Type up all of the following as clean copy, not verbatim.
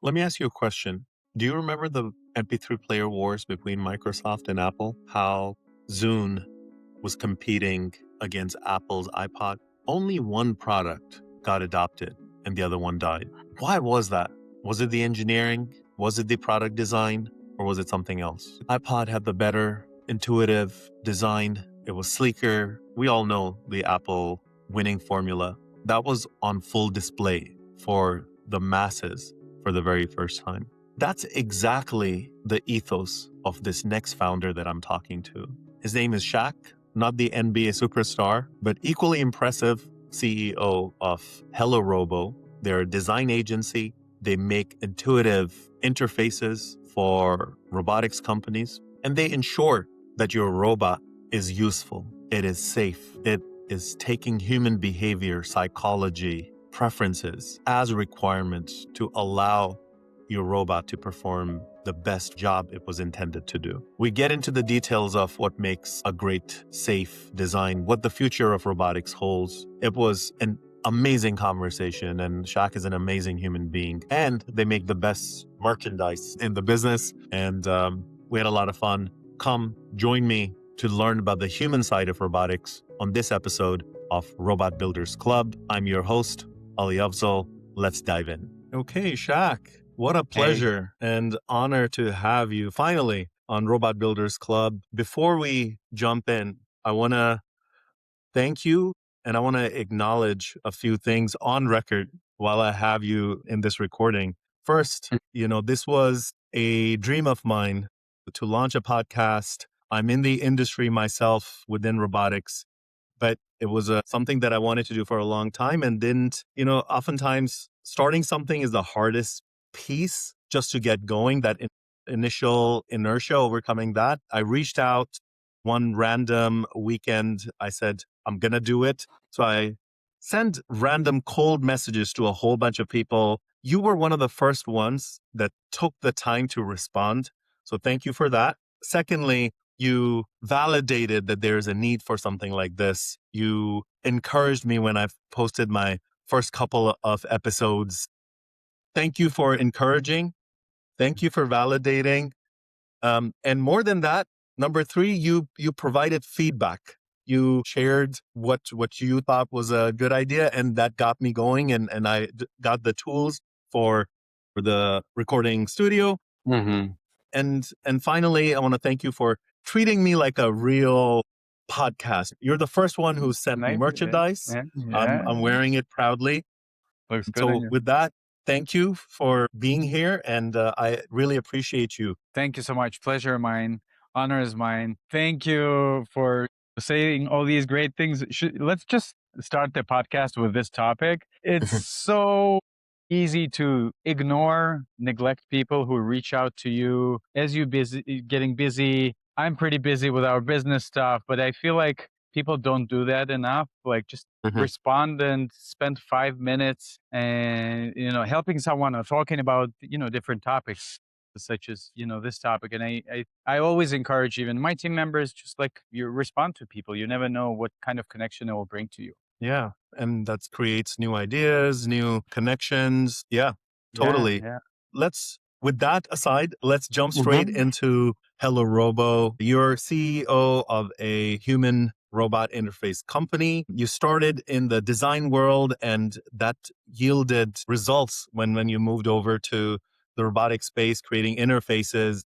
Let me ask you a question. Do you remember the MP3 player wars between Microsoft and Apple? How Zune was competing against Apple's iPod? Only one product got adopted and the other one died. Why was that? Was it the engineering? Was it the product design? Or was it something else? iPod had the better intuitive design. It was sleeker. We all know the Apple winning formula. That was on full display for the masses for the very first time. That's exactly the ethos of this next founder that I'm talking to. His name is Shak, not the NBA superstar, but equally impressive CEO of Hello Robo. They're a design agency. They make intuitive interfaces for robotics companies, and they ensure that your robot is useful. It is safe. It is taking human behavior, psychology, preferences as requirements to allow your robot to perform the best job it was intended to do. We get into the details of what makes a great, safe design, what the future of robotics holds. It was an amazing conversation, and Shak is an amazing human being, and they make the best merchandise in the business, and we had a lot of fun. Come join me to learn about the human side of robotics on this episode of Robot Builders Club. I'm your host, Ali Afzal. Let's dive in. Okay, Shak, what a pleasure and honor to have you finally on Robot Builders Club. Before we jump in, I want to thank you and I want to acknowledge a few things on record while I have you in this recording. First, this was a dream of mine to launch a podcast. I'm in the industry myself within robotics, but it was something that I wanted to do for a long time and didn't, oftentimes starting something is the hardest piece just to get going, that initial inertia, overcoming that. I reached out one random weekend. I said, I'm going to do it. So I sent random cold messages to a whole bunch of people. You were one of the first ones that took the time to respond. So thank you for that. Secondly, you validated that there's a need for something like this. You encouraged me when I posted my first couple of episodes. Thank you for encouraging. Thank you for validating. And more than that, number three, you provided feedback. You shared what you thought was a good idea, and that got me going. And I got the tools for the recording studio. Mm-hmm. And finally, I want to thank you for treating me like a real podcast. You're the first one who sent me merchandise. I'm wearing it proudly. Looks good. So with that, thank you for being here, and I really appreciate you. Thank you so much. Pleasure mine. Honor is mine. Thank you for saying all these great things. Let's just start the podcast with this topic. It's so easy to ignore, neglect people who reach out to you as you getting busy. I'm pretty busy with our business stuff, but I feel like people don't do that enough. Like just respond and spend 5 minutes and, helping someone or talking about, different topics such as, this topic. And I always encourage even my team members, just like you respond to people. You never know what kind of connection it will bring to you. Yeah. And that creates new ideas, new connections. Yeah, totally. Yeah. With that aside, let's jump straight into Hello Robo. You're CEO of a human robot interface company. You started in the design world, and that yielded results when you moved over to the robotic space, creating interfaces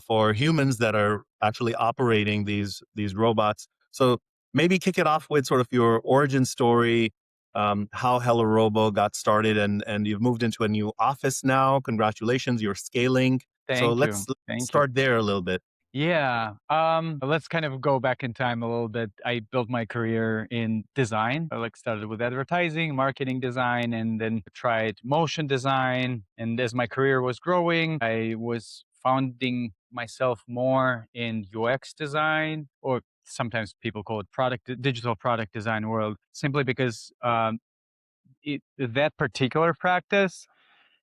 for humans that are actually operating these robots. So maybe kick it off with sort of your origin story, how Hello Robo got started, and you've moved into a new office now. Congratulations, you're scaling. Let's start there a little bit. Yeah. Let's kind of go back in time a little bit. I built my career in design. I started with advertising, marketing design, and then tried motion design. And as my career was growing, I was founding myself more in UX design, or sometimes people call it digital product design world, simply because that particular practice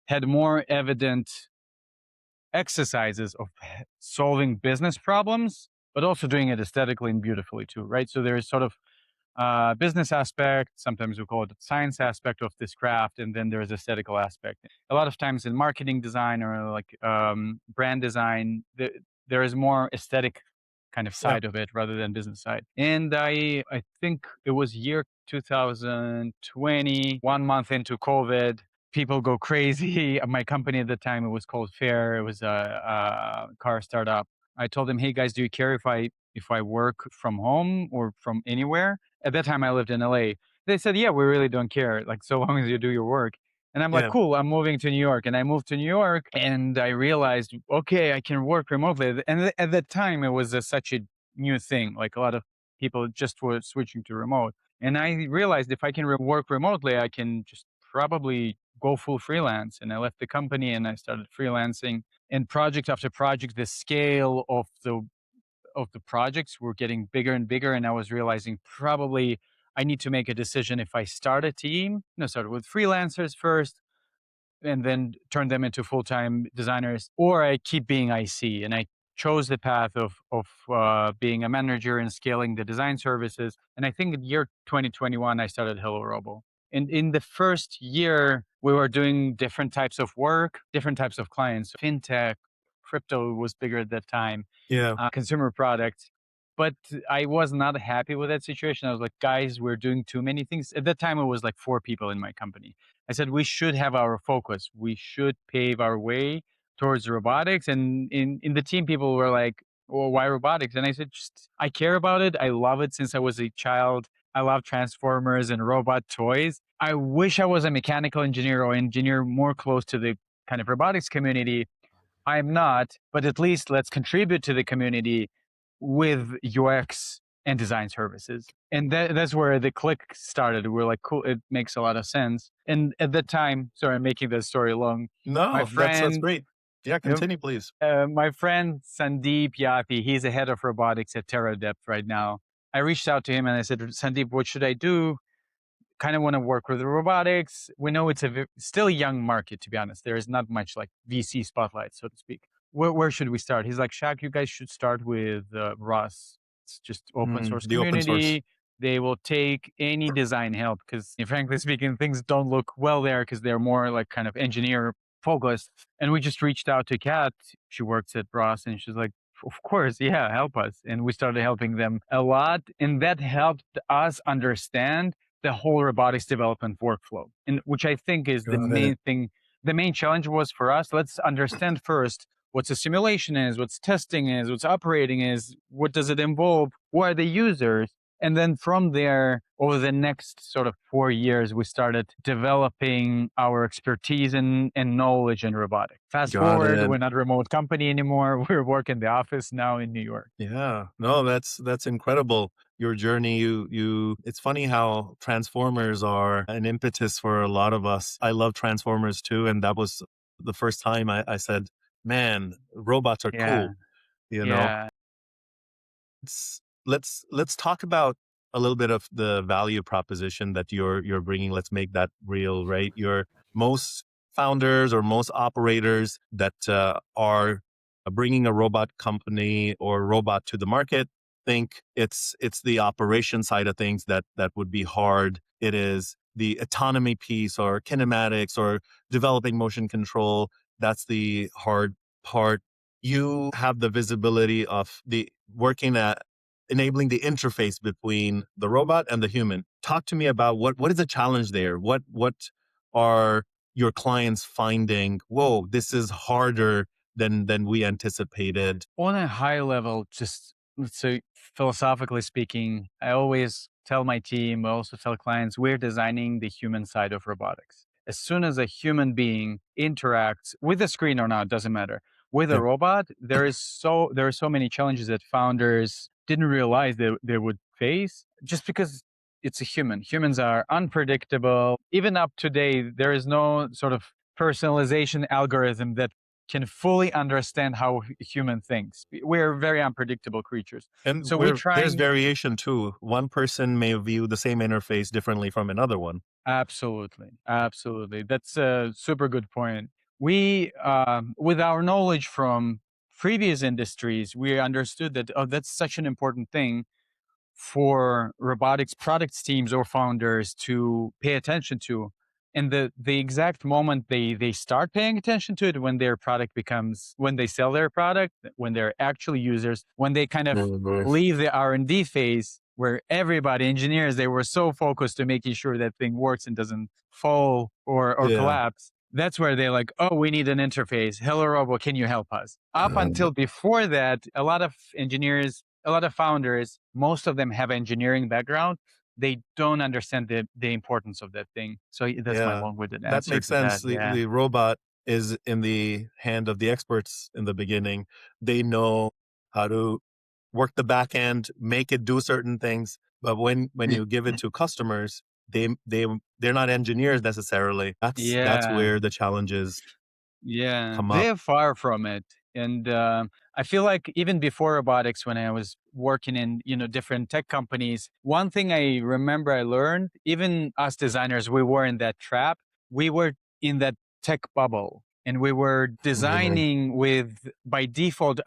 had more evident exercises of solving business problems, but also doing it aesthetically and beautifully too, right? So there is sort of business aspect. Sometimes we call it the science aspect of this craft, and then there's aesthetical aspect. A lot of times in marketing design or like brand design, there is more aesthetic kind of Yeah. side of it rather than business side. And I think it was year 2020, 1 month into COVID, people go crazy. My company at the time, it was called Fair. It was a car startup. I told them, hey guys, do you care if I work from home or from anywhere? At that time, I lived in LA. They said, yeah, we really don't care. Like, so long as you do your work. And I'm like, Yeah. cool, I'm moving to New York. And I moved to New York and I realized, okay, I can work remotely. And at that time, it was such a new thing. Like a lot of people just were switching to remote. And I realized if I can work remotely, I can just probably go full freelance. And I left the company and I started freelancing. And project after project, the scale of the projects were getting bigger and bigger. And I was realizing probably I need to make a decision if I start a team, start with freelancers first and then turn them into full-time designers, or I keep being IC. And I chose the path of being a manager and scaling the design services. And I think in year 2021, I started Hello Robo. And in the first year, we were doing different types of work, different types of clients. Fintech, crypto was bigger at that time, Yeah. consumer products. But I was not happy with that situation. I was like, guys, we're doing too many things. At that time, it was like 4 people in my company. I said, we should have our focus. We should pave our way towards robotics. And in the team, people were like, well, why robotics? And I said, just, I care about it. I love it since I was a child. I love Transformers and robot toys. I wish I was a mechanical engineer or engineer more close to the kind of robotics community. I'm not, but at least let's contribute to the community with UX and design services. And that's where the click started. We're like, cool, it makes a lot of sense. And at that time, sorry, I'm making this story long. My No, that's friend, great. Yeah, yep, continue, please. my friend Sandeep Yathi, he's the head of robotics at TerraDepth right now. I reached out to him and I said, Sandeep, what should I do? Kind of want to work with robotics. We know it's still a young market, to be honest. There is not much like VC spotlight, so to speak. Where should we start? He's like, Shak, you guys should start with Rust. It's just open source The open source. community. They will take any design help because, frankly speaking, things don't look well there because they're more like kind of engineer focused. And we just reached out to Kat. She works at Rust, and she's like, of course, yeah, help us. And we started helping them a lot, and that helped us understand the whole robotics development workflow, and which I think is the Got main it. thing. The main challenge was for us, let's understand first what's a simulation is, what's testing is, what's operating is, what does it involve, who are the users. And then from there, over the next sort of 4 years, we started developing our expertise and knowledge in robotics. Fast Got forward, it. we're not a remote company anymore. We're working the office now in New York. Yeah. No, that's incredible. Your journey, you it's funny how Transformers are an impetus for a lot of us. I love Transformers too, and that was the first time I said, "Man, robots are Yeah. cool," you know? Yeah. Let's talk about a little bit of the value proposition that you're bringing. Let's make that real, right? Your most founders or most operators that are bringing a robot company or robot to the market think it's the operation side of things that would be hard. It is the autonomy piece or kinematics or developing motion control. That's the hard part. You have the visibility of the working at enabling the interface between the robot and the human. Talk to me about what is the challenge there? What are your clients finding? Whoa, this is harder than we anticipated. On a high level, just let's say philosophically speaking, I always tell my team, I also tell clients, we're designing the human side of robotics. As soon as a human being interacts with a screen or not, doesn't matter, with a Yeah. robot, there are so many challenges that founders didn't realize they would face just because it's a human. Humans are unpredictable. Even up to date, there is no sort of personalization algorithm that can fully understand how human thinks. We're very unpredictable creatures. And So we're there's trying. variation too. One person may view the same interface differently from another one. Absolutely. Absolutely. That's a super good point. We, with our knowledge from previous industries, we understood that, oh, that's such an important thing. for robotics products teams or founders to pay attention to. And the exact moment they start paying attention to it, when their product becomes, when they sell their product, when they're actually users, when they kind of leave the R&D phase, where everybody, engineers, they were so focused to making sure that thing works and doesn't fall or Yeah. collapse. That's where they're like, oh, we need an interface. Hello Robo, can you help us? Up until before that, a lot of engineers, a lot of founders, most of them have engineering background. They don't understand the importance of that thing. So that's my Yeah, long-winded that answer makes to that. sense. Yeah. The robot is in the hand of the experts in the beginning. They know how to work the back end, make it do certain things. But when you give it to customers, they're not engineers necessarily. That's Yeah. where the challenges Yeah, come up. they're far from it. And I feel like even before robotics, when I was working in different tech companies, one thing I remember I learned, even us designers, we were in that trap. We were in that tech bubble, and we were Mhm. designing with by default,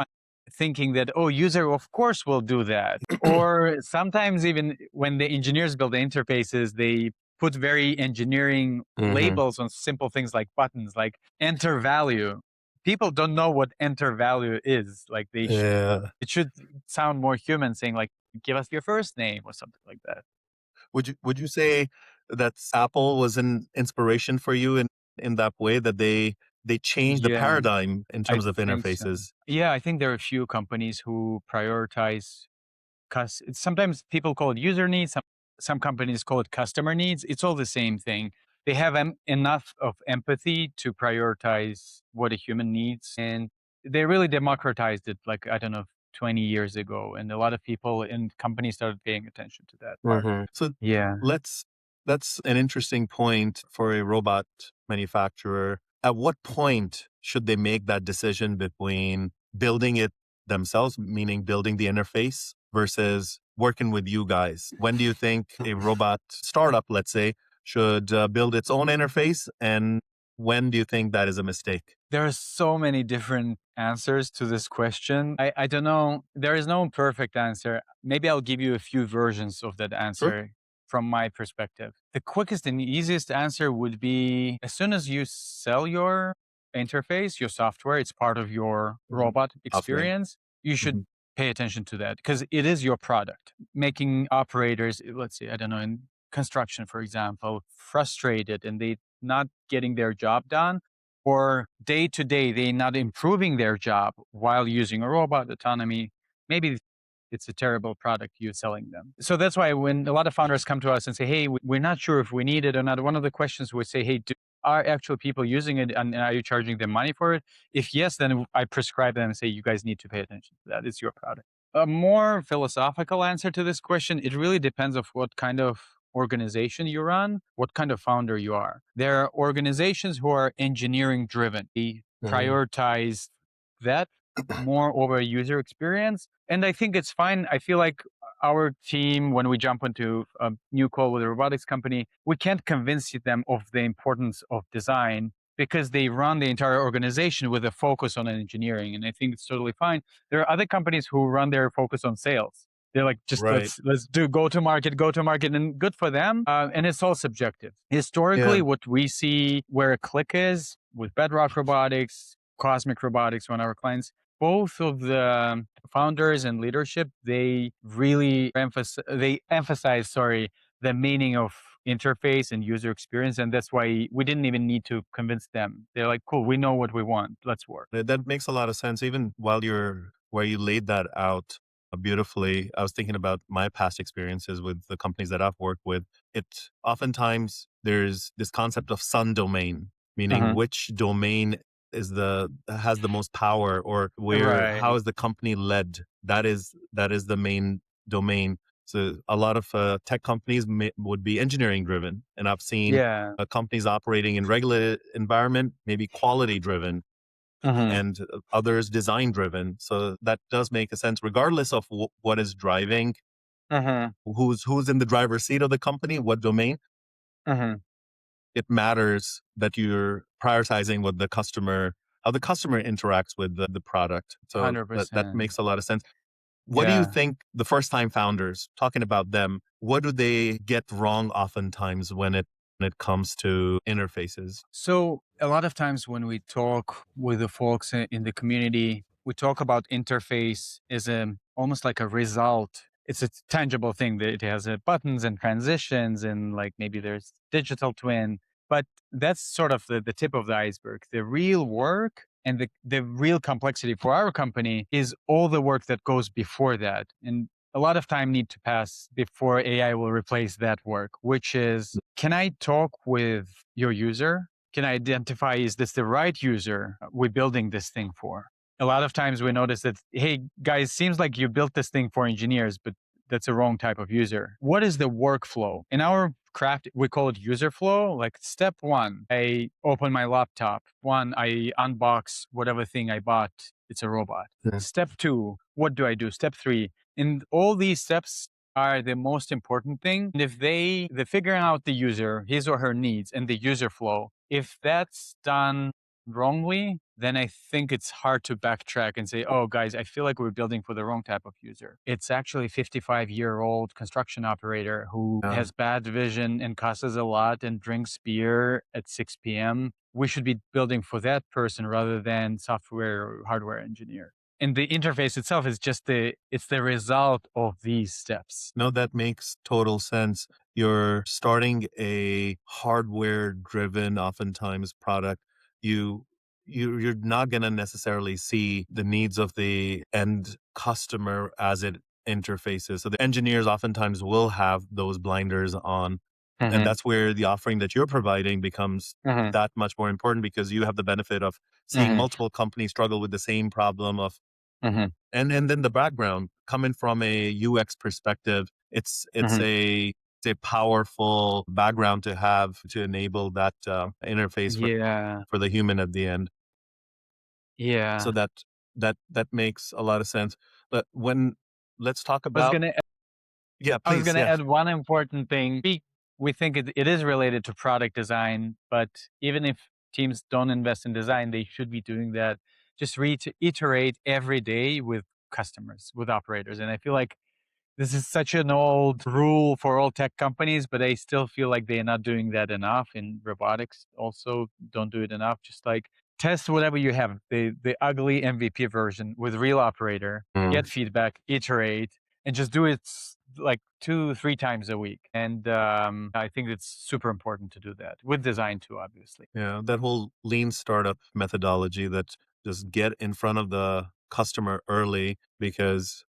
thinking that, oh, user of course will do that. Or sometimes even when the engineers build the interfaces, they put very engineering Mhm. labels on simple things like buttons, like enter value. People don't know what enter value is. Like Yeah. it should sound more human, saying like, give us your first name or something like that. Would you say that Apple was an inspiration for you in that way that they changed the Yeah, paradigm in I terms of think so. interfaces? Yeah, I think there are a few companies who prioritize, because sometimes people call it user needs, some companies call it customer needs. It's all the same thing. They have enough of empathy to prioritize what a human needs, and they really democratized it, like, I don't know, 20 years ago, and a lot of people and companies started paying attention to that part. So Yeah. let's that's an interesting point for a robot manufacturer. At what point should they make that decision between building it themselves, meaning building the interface, versus working with you guys? When do you think a robot startup, let's say, should build its own interface, and when do you think that is a mistake? There are so many different answers to this question. I don't know. There is no perfect answer. Maybe I'll give you a few versions of that Sure. answer from my perspective. The quickest and easiest answer would be, as soon as you sell your interface, your software, it's part of your Mhm. robot Offering. experience, you should Mhm. pay attention to that because it is your product. Making operators, let's say, I don't know, in construction, for example, frustrated and they not getting their job done, or day to day they not improving their job while using a robot autonomy, maybe it's a terrible product you're selling them. So that's why when a lot of founders come to us and say, hey, we're not sure if we need it or not, one of the questions we say, hey, are actual people using it, and are you charging them money for it? If yes, then I prescribe them and say, you guys need to pay attention to that. It's your product. A more philosophical answer to this question, it really depends of what kind of organization you run, what kind of founder you are. There are organizations who are engineering driven. They Mhm. prioritize that more over user experience. And I think it's fine. I feel like our team, when we jump into a new call with a robotics company, we can't convince them of the importance of design because they run the entire organization with a focus on engineering. And I think it's totally fine. There are other companies who run their focus on sales. They're like, just Right. let's do go to market, and good for them. And it's all subjective. Yeah. Historically, what we see where a click is with Bedrock Robotics, Cosmic Robotics, one of our clients, both of the founders and leadership, they really emphasize, sorry, the meaning of interface and user experience, and that's why we didn't even need to convince them. They're like, cool, we know what we want, let's work. That makes a lot of sense. Even while you're where you laid that out beautifully, I was thinking about my past experiences with the companies that I've worked with. It oftentimes there's this concept of sun domain, meaning Mhm. which domain is the has the most power, or where how Right. is the company led. That is the main domain. So a lot of tech companies would be engineering driven, and I've seen Yeah. companies operating in regulated environment, maybe quality driven, Mhm. and others design driven. So that does make a sense, regardless of what is driving, Mhm. who's in the driver's seat of the company, what domain. Mhm. It matters that you're prioritizing what the customer, how the customer interacts with the product. So that 100%. makes a lot of sense. What do you Yeah. think the first time founders, talking about them, what do they get wrong oftentimes when it comes to interfaces? So a lot of times when we talk with the folks in the community, we talk about interface as almost like a result. It's a tangible thing that it has buttons and transitions and like maybe there's digital twin, but that's sort of the tip of the iceberg. The real work and the real complexity for our company is all the work that goes before that. And a lot of time need to pass before AI will replace that work, which is, can I talk with your user? Can I identify, is this the right user we're building this thing for? A lot of times we notice that, hey, guys, seems like you built this thing for engineers, but that's the wrong type of user. What is the workflow? In our craft, we call it user flow. Like step one, I open my laptop. One, I unbox whatever thing I bought. It's a robot. Yeah. Step two, what do I do? Step three, and all these steps are the most important thing. And if they're figuring out the user, his or her needs and the user flow, if that's done wrongly, then I think it's hard to backtrack and say, oh, guys, I feel like we're building for the wrong type of user. It's actually a 55-year-old construction operator who Yeah. has bad vision and cusses a lot and drinks beer at 6 p.m. We should be building for that person rather than software or hardware engineer. And the interface itself is just it's the result of these steps. No, that makes total sense. You're starting a hardware driven, oftentimes, product. You you're not going to necessarily see the needs of the end customer as it interfaces. So the engineers oftentimes will have those blinders on. And Hmm. that's where the offering that you're providing becomes Hmm. that much more important because you have the benefit of seeing Hmm. multiple companies struggle with the same problem of Hmm. and then the background coming from a UX perspective, it's Hmm. a powerful background to have to enable that interface Yeah. for the human at the end. So Yeah. that makes a lot of sense. But when let's talk I was about gonna yeah, I was please, gonna yeah. add one important thing. We think it is related to product design, but even if teams don't invest in design, they should be doing that. Just iterate every day with customers, with operators. And I feel like this is such an old rule for all tech companies, but I still feel like they're not doing that enough. In robotics, also don't do it enough. Just like test whatever you have, the ugly MVP version with real operator, Mm. get feedback, iterate, and just do it like 2, 3 times a week. And I think it's super important to do that with design too, obviously. Yeah, that whole lean startup methodology that just get in front of the customer early because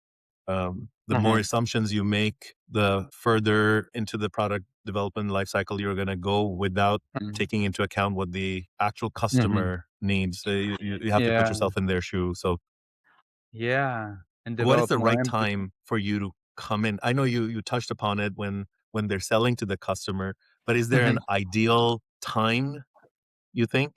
the more Hmm. assumptions you make, the further into the product development lifecycle you're going to go without taking into account what the actual Hmm. customer needs. You have to put Yeah, yourself in their shoes. So, yeah, and what is develop the more right empathy. time for you to come in? I know you touched upon it when they're selling to the customer, but is there an ideal time you think?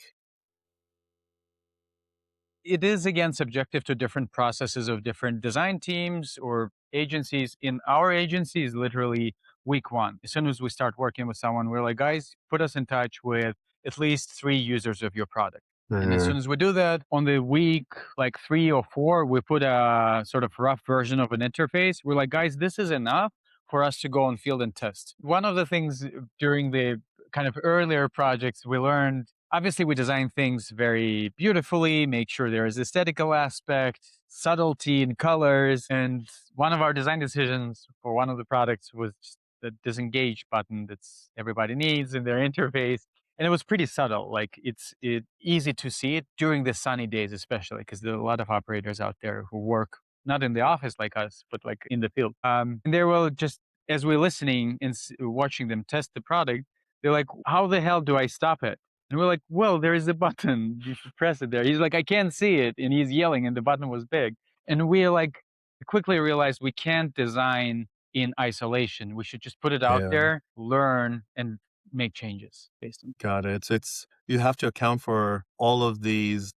It is again subjective to different processes of different design teams or agencies. In our agency is literally week one. As soon as we start working with someone, we're like, guys, put us in touch with at least 3 users of your product. And as soon as we do that, on the week like 3 or 4, we put a sort of rough version of an interface. We're like, guys, this is enough for us to go on field and test. One of the things during the kind of earlier projects we learned, obviously we design things very beautifully, make sure there is aesthetical aspect, subtlety in colors. And one of our design decisions for one of the products was just the disengage button that's everybody needs in their interface. And it was pretty subtle. Like it easy to see it during the sunny days, especially because there are a lot of operators out there who work not in the office like us, but like in the field. And they will just, as we're listening and watching them test the product, they're like, how the hell do I stop it? And we're like, well, there is a button. You should press it there. He's like, I can't see it. And he's yelling, and the button was big. And we're like, quickly realized we can't design in isolation. We should just put it out Yeah. there, learn, and make changes based on. Got it. It's you have to account for all of these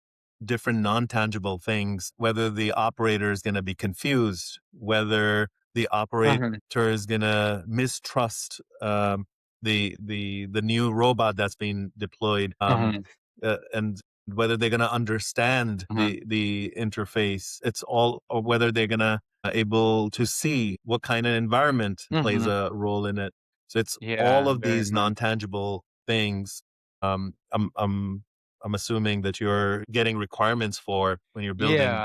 different non-tangible things, whether the operator is going to be confused, whether the operator Mhm, is going to mistrust the new robot that's being deployed, mhm, and whether they're going to understand mhm, the interface. It's all, or whether they're going to able to see what kind of environment plays Hmm. a role in it. So it's all Yeah, of very these much. non-tangible things. Um, I'm I'm I'm assuming that you're getting requirements for when you're building.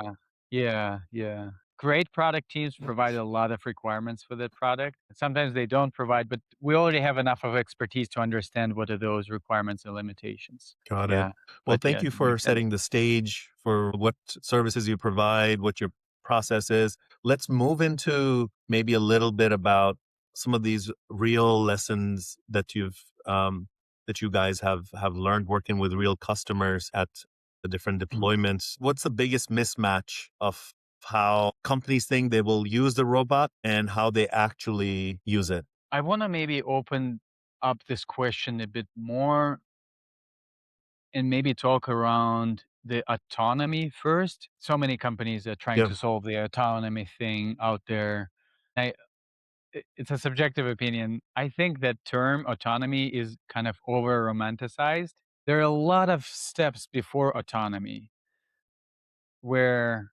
Yeah, yeah. Great product teams provide a lot of requirements for the product. Sometimes they don't provide, but we already have enough of expertise to understand what are those requirements and limitations. Got it. Yeah, Well, but thank yeah, you that for makes sense. setting the stage for what services you provide, what your process is. Let's move into maybe a little bit about some of these real lessons that you guys have learned working with real customers at the different Mhm. deployments. What's the biggest mismatch of how companies think they will use the robot and how they actually use it? I want to maybe open up this question a bit more and maybe talk around the autonomy first. So many companies are trying Yeah. to solve the autonomy thing out there. I, it's a subjective opinion. I think that term autonomy is kind of over romanticized. There are a lot of steps before autonomy where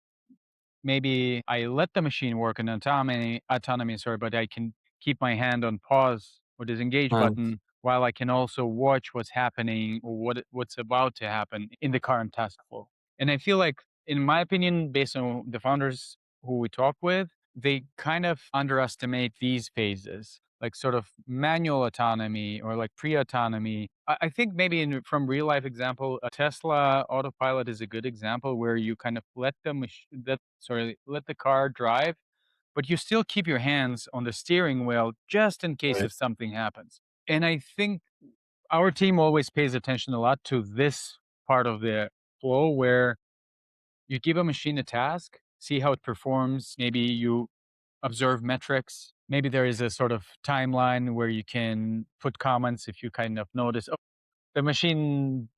maybe I let the machine work in autonomy, sorry, but I can keep my hand on pause or disengage Mm. button while I can also watch what's happening or what's about to happen in the current task flow. And I feel like, in my opinion, based on the founders who we talk with, they kind of underestimate these phases, like sort of manual autonomy or like pre-autonomy. I think maybe from real life example, a Tesla autopilot is a good example where you kind of let the car drive, but you still keep your hands on the steering wheel just in case Right. if something happens. And I think our team always pays attention a lot to this part of the flow where you give a machine a task, see how it performs. Maybe you observe metrics. Maybe there is a sort of timeline where you can put comments if you kind of notice, oh, the machine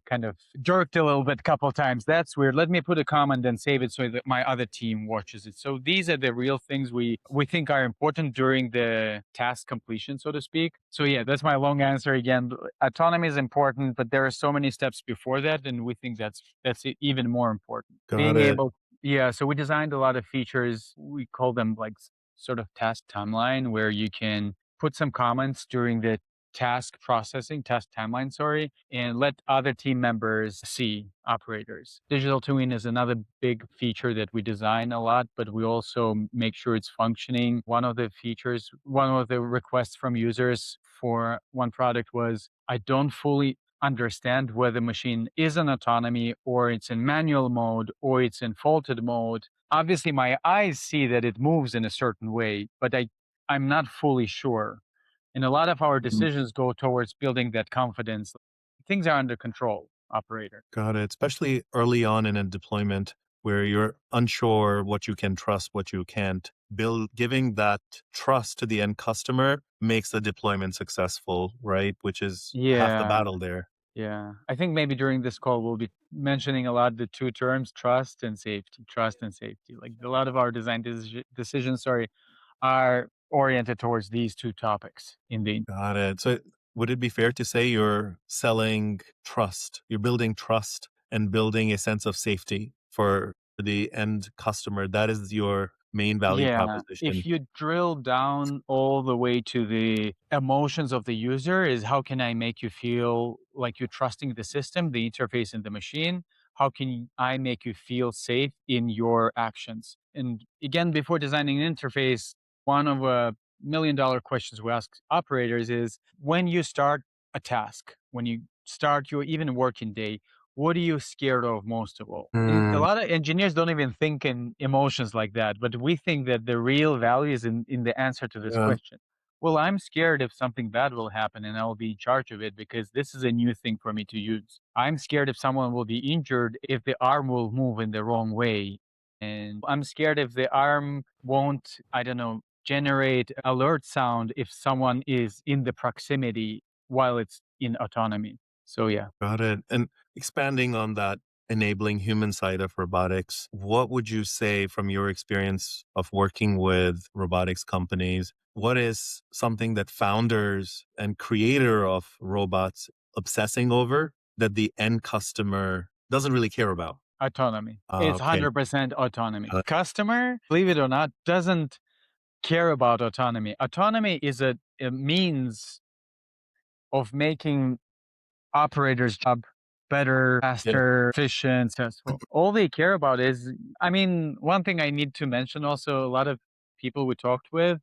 kind of jerked a little bit a couple of times. That's weird. Let me put a comment and save it so that my other team watches it. So these are the real things we think are important during the task completion, so to speak. So yeah, that's my long answer again. Autonomy is important, but there are so many steps before that, and we think even more important. Got Being it. able, yeah. So we designed a lot of features. We call them like sort of task timeline, where you can put some comments during the task timeline, sorry, and let other team members see operators. Digital twin is another big feature that we design a lot, but we also make sure it's functioning. One of the requests from users for one product was, I don't fully understand whether the machine is in autonomy or it's in manual mode or it's in faulted mode. Obviously, my eyes see that it moves in a certain way, but I'm not fully sure. And a lot of our decisions go towards building that confidence. Things are under control, operator. Got it. Especially early on in a deployment where you're unsure what you can trust, what you can't. Giving that trust to the end customer makes the deployment successful, right? Which is half the Yeah, battle there. yeah. I think maybe during this call we'll be mentioning a lot the two terms, trust and safety. Trust and safety. Like a lot of our decisions, sorry, are oriented towards these two topics. Indeed. Got it. So would it be fair to say you're selling trust? You're building trust and building a sense of safety for the end customer. That is your main value Yeah, if proposition. you drill down all the way to the emotions of the user, is how can I make you feel like you're trusting the system, the interface, and the machine? How can I make you feel safe in your actions? And again, before designing an interface, one of a $1 million questions we ask operators is, when you start a task, when you start your even working day, what are you scared of most of all? And a Mm, lot of engineers don't even think in emotions like that, but we think that the real value is in the answer to this yeah, question. Well, I'm scared if something bad will happen and I'll be in charge of it because this is a new thing for me to use. I'm scared if someone will be injured if the arm will move in the wrong way. And I'm scared if the arm won't, I don't know, generate alert sound if someone is in the proximity while it's in autonomy. So yeah. got it. And expanding on that enabling human side of robotics, what would you say from your experience of working with robotics companies? What is something that founders and creator of robots obsessing over that the end customer doesn't really care about? Autonomy. It's Okay. 100% autonomy. Uh, Customer, believe it or not, doesn't care about autonomy. Autonomy is a means of making operators' job better, yeah. faster, efficient, successful. All they care about is, I mean, one thing I need to mention also, a lot of people we talked with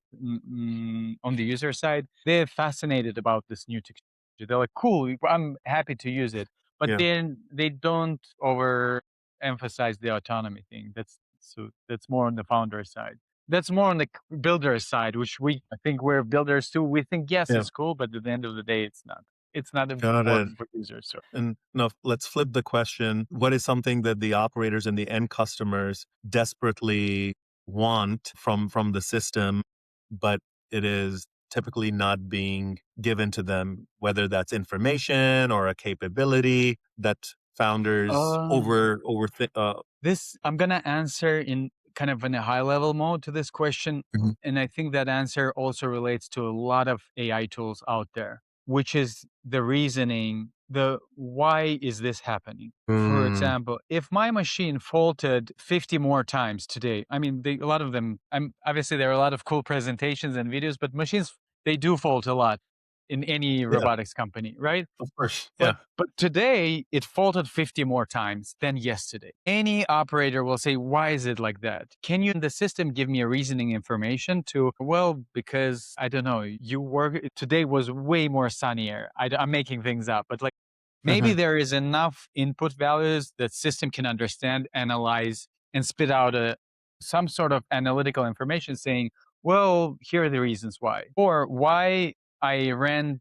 on the user side, they're fascinated about this new technology. They're like, cool, I'm happy to use it. But Yeah. then they don't overemphasize the autonomy thing. That's more on the founder side. That's more on the builder side, which I think we're builders too. We think, yes, Yeah. it's cool, but at the end of the day, it's not Got it. important for users. So And now let's flip the question. What is something that the operators and the end customers desperately want from the system, but it is typically not being given to them, whether that's information or a capability that founders uh, overthink. this I'm gonna answer in kind of in a high level mode to this question, Mhm. and I think that answer also relates to a lot of AI tools out there, which is the reasoning, the why is this happening? For Mm, example, if my machine faulted 50 more times today, I mean, a lot of them, obviously there are a lot of cool presentations and videos, but machines, they do fault a lot in any yeah, robotics company, right? of course. But Yeah. but today it faulted 50 more times than yesterday. Any operator will say, why is it like that? Can you in the system give me a reasoning information to, well, because I don't know, you work today was way more sunnier. I'm making things up, but like maybe Mhm. there is enough input values that system can understand, analyze, and spit out some sort of analytical information saying, well, here are the reasons why. Or why I ran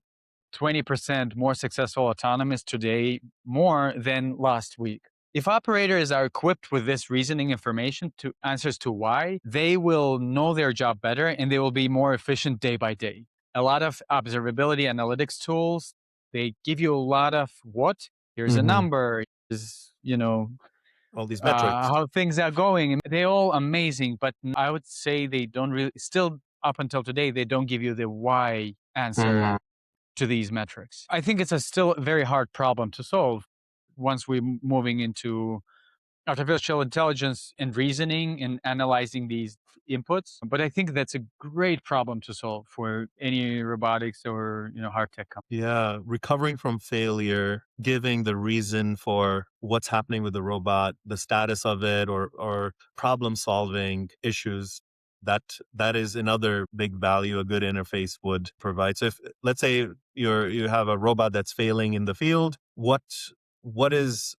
20% more successful autonomous today more than last week. If operators are equipped with this reasoning information to answers to why, they will know their job better and they will be more efficient day by day. A lot of observability analytics tools, they give you a lot of what? Here's a Mhm. number, is, All these metrics. how things are going. And they're all amazing, but I would say they don't really, still up until today, they don't give you the why answer Mhm. to these metrics. I think it's still a very hard problem to solve once we're moving into artificial intelligence and reasoning and analyzing these inputs. But I think that's a great problem to solve for any robotics or hard tech company. Yeah, recovering from failure, giving the reason for what's happening with the robot, the status of it, or problem solving issues. That is another big value a good interface would provide. So if let's say you have a robot that's failing in the field, what is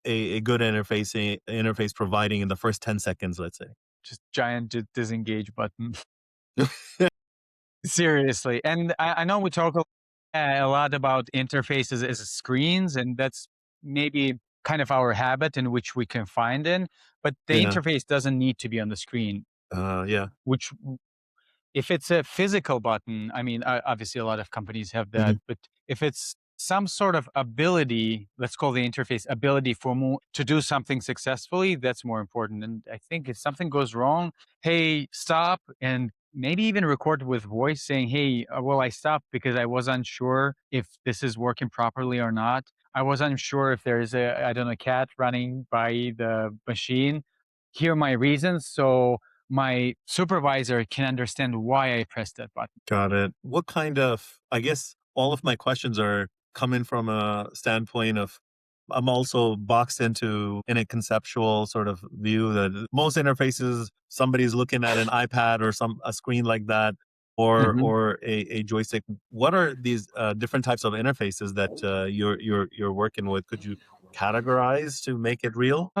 a good interface providing in the first 10 seconds, let's say? Just giant disengage button. Seriously. And I know we talk a lot about interfaces as screens, and that's maybe kind of our habit in which we can find in, but the Yeah. interface doesn't need to be on the screen, Yeah. which if it's a physical button, I mean, obviously a lot of companies have that, Mhm. but if it's some sort of ability, let's call the interface ability for to do something successfully, that's more important. And I think if something goes wrong, hey, stop, and maybe even record with voice saying, hey, well, I stopped because I was unsure if this is working properly or not. I was unsure if there is I don't know, cat running by the machine. Here are my reasons. So my supervisor can understand why I pressed that button. Got it. What kind of, I guess all of my questions are coming from a standpoint of I'm also boxed into in a conceptual sort of view that most interfaces somebody's looking at an iPad or a screen like that Mhm. or a joystick. What are these different types of interfaces that you're working with? Could you categorize to make it real?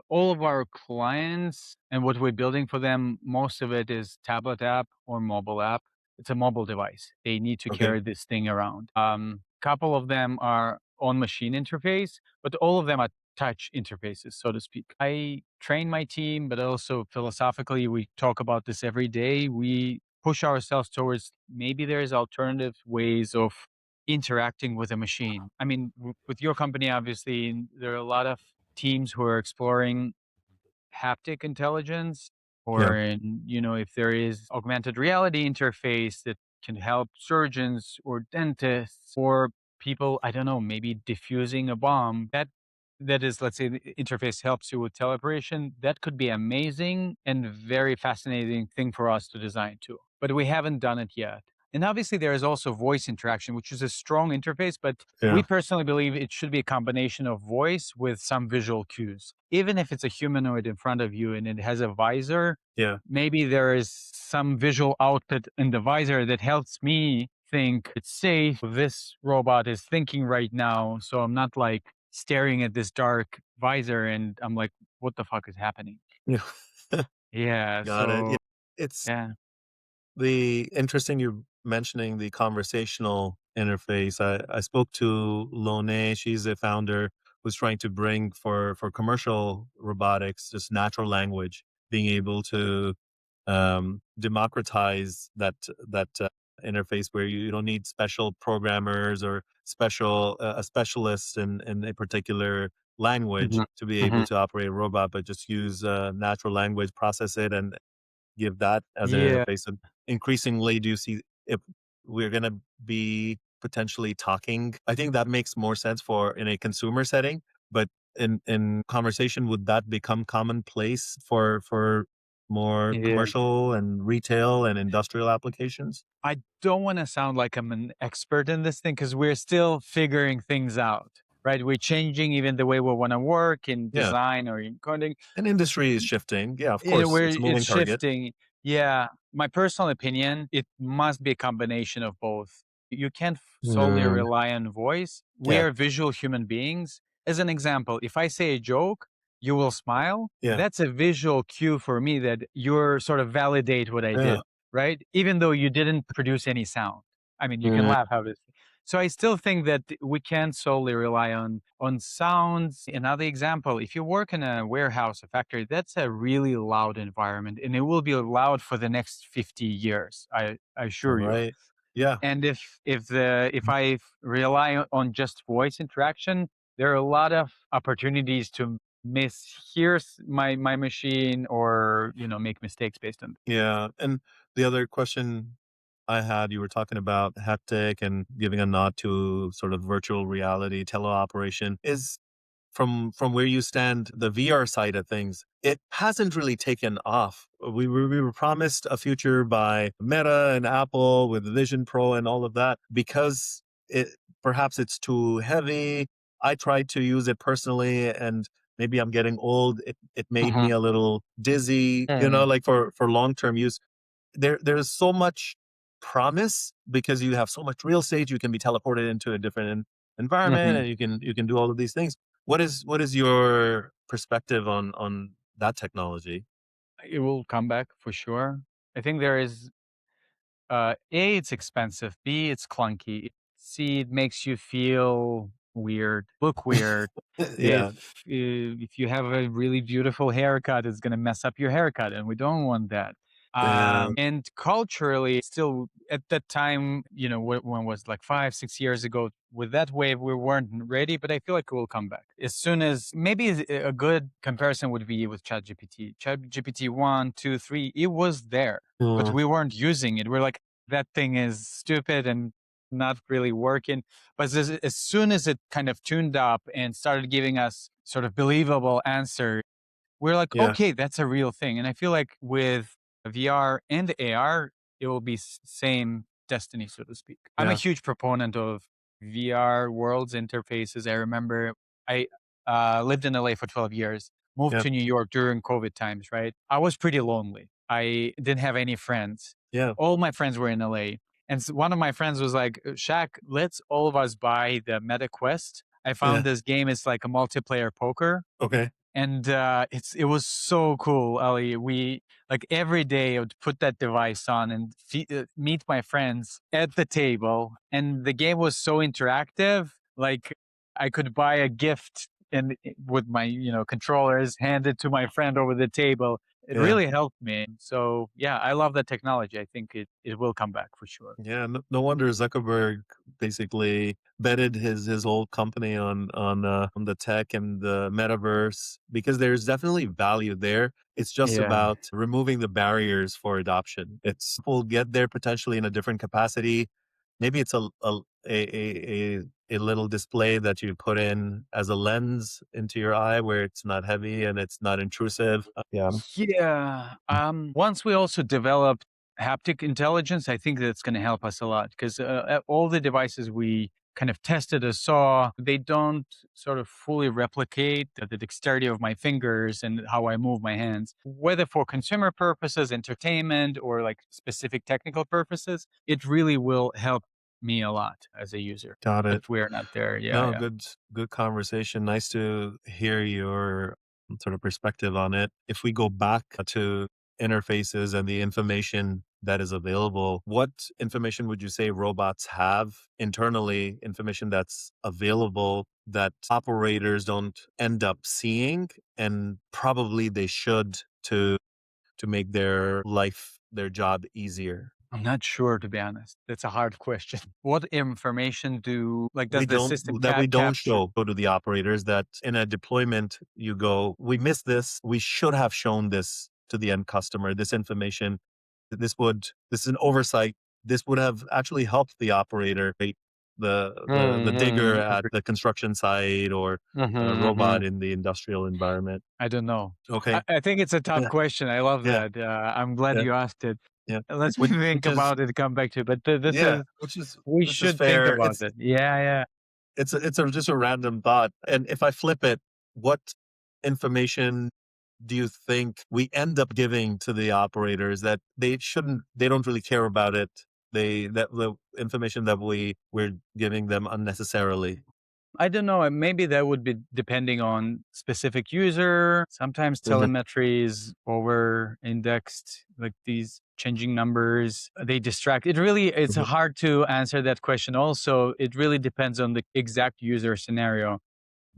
All of our clients and what we're building for them, most of it is tablet app or mobile app. It's a mobile device. They need to Okay. carry this thing around. Couple of them are on machine interface, but all of them are touch interfaces, so to speak. I train my team, but also philosophically, we talk about this every day. We push ourselves towards maybe there's alternative ways of interacting with a machine. I mean, with your company, obviously, there are a lot of teams who are exploring haptic intelligence Yeah. or if there is augmented reality interface that can help surgeons or dentists or people, I don't know, maybe diffusing a bomb, that that is, let's say, the interface helps you with teleoperation, that could be amazing and very fascinating thing for us to design too. But we haven't done it yet. And obviously, there is also voice interaction, which is a strong interface, but we Yeah. personally believe it should be a combination of voice with some visual cues. Even if it's a humanoid in front of you and it has a visor, Yeah. maybe there is some visual output in the visor that helps me think it's safe. This robot is thinking right now. So I'm not like staring at this dark visor and I'm like, what the fuck is happening? Yeah. Yeah. Got it. Yeah. So, It's yeah. the interesting you mentioning the conversational interface. I spoke to Lone. She's a founder who's trying to bring for commercial robotics just natural language, being able to democratize that interface where you don't need special programmers or special a specialist in a particular language Mhm. to be able Mhm. to operate a robot, but just use natural language, process it, and give that as an Yeah. interface. And increasingly, do you see if we're going to be potentially talking? I think that makes more sense for in a consumer setting, but in conversation, would that become commonplace for more Yeah. commercial and retail and industrial applications? I don't want to sound like I'm an expert in this thing because we're still figuring things out, right? We're changing even the way we want to work in Yeah, design or in coding. and industry is shifting. Yeah, of You know, course, where it's a it's moving target. shifting. Yeah. My personal opinion, it must be a combination of both. You can't solely Mm, rely on voice. We yeah, are visual human beings. As an example, if I say a joke, you will smile. yeah, That's a visual cue for me that you're sort of validate what I yeah. did, right? Even though you didn't produce any sound. I mean, you can Mm, laugh how this. So I still think that we can't solely rely on sounds. Another example, if you work in a warehouse, a factory, that's a really loud environment, and it will be loud for the next 50 years. I assure you. right. Yeah. And if I rely on just voice interaction, there are a lot of opportunities to mishear my machine or make mistakes based on. Yeah, and the other question I had, you were talking about haptic and giving a nod to sort of virtual reality teleoperation. Is from where you stand, the VR side of things, it hasn't really taken off. We were promised a future by Meta and Apple with Vision Pro and all of that because it perhaps it's too heavy. I tried to use it personally and maybe I'm getting old. It made me Mhm. a little dizzy, Yeah. like for long-term use. There's so much promise because you have so much real estate, you can be teleported into a different environment Mhm. and you can do all of these things. What is your perspective on that technology? It will come back for sure. I think there is A, it's expensive. B, it's clunky. C, it makes you feel weird, look weird. Yeah, If you have a really beautiful haircut, it's gonna mess up your haircut, and we don't want that. yeah, And culturally, still at that time, when was like 5, 6 years ago, with that wave, we weren't ready, but I feel like it will come back as soon as maybe a good comparison would be with ChatGPT. ChatGPT 1, 2, 3, it was there, but mm, we weren't using it. We're like, that thing is stupid and not really working. But as soon as it kind of tuned up and started giving us sort of believable answer, we're like, yeah, okay, that's a real thing. And I feel like with VR and AR, it will be same destiny, so to speak. I'm a yeah, huge proponent of VR worlds interfaces. I remember I lived in LA for 12 years, moved yeah, to New York during COVID times, right? I was pretty lonely. I didn't have any friends. yeah, All my friends were in LA. And one of my friends was like, Shaq, let's all of us buy the Meta Quest. I yeah. found this game. It's like a multiplayer poker Okay, and it was so cool, Ali. We like every day I would put that device on and meet my friends at the table, and the game was so interactive. Like I could buy a gift and with my controllers, hand it to my friend over the table. It yeah. really helped me. So yeah, I love that technology. I think it will come back for sure. Yeah, no wonder Zuckerberg basically betted his whole company on the tech and the metaverse because there's definitely value there. It's just Yeah. about removing the barriers for adoption. It's will get there potentially in a different capacity. Maybe it's a a little display that you put in as a lens into your eye where it's not heavy and it's not intrusive. Yeah. Yeah. Once we also develop haptic intelligence, I think that's going to help us a lot because all the devices we kind of tested or saw, they don't sort of fully replicate the dexterity of my fingers and how I move my hands. Whether for consumer purposes, entertainment, or like specific technical purposes, it really will help me a lot as a user. Got But it. we're not there. Yeah, No, yeah. good conversation. Nice to hear your sort of perspective on it. If we go back to interfaces and the information that is available, what information would you say robots have internally, information that's available that operators don't end up seeing and probably they should to make their life, their job easier? I'm not sure, to be honest. That's a hard question. What information does We the don't system that we don't capture? show go to the operators that in a deployment you go, we missed this, we should have shown this to the end customer, this information. This is an oversight. This would have actually helped the operator, right? The digger at Okay. the construction site or a Mhm, robot mhm. in the industrial environment. I don't know. Okay. I think it's a tough Yeah, question. I love yeah, that. I'm glad yeah, you asked it. yeah. Let me Which think is about it, come back to it. But this yeah, is we which is should think fair. about it. Yeah, yeah. Just a random thought. And if I flip it, what information do you think we end up giving to the operators that they don't really care about it? That the information that we're giving them unnecessarily. I don't know. Maybe that would be depending on specific user. Sometimes Mhm, telemetry is over indexed, like these changing numbers, they distract. It's mhm. hard to answer that question. Also, it really depends on the exact user scenario.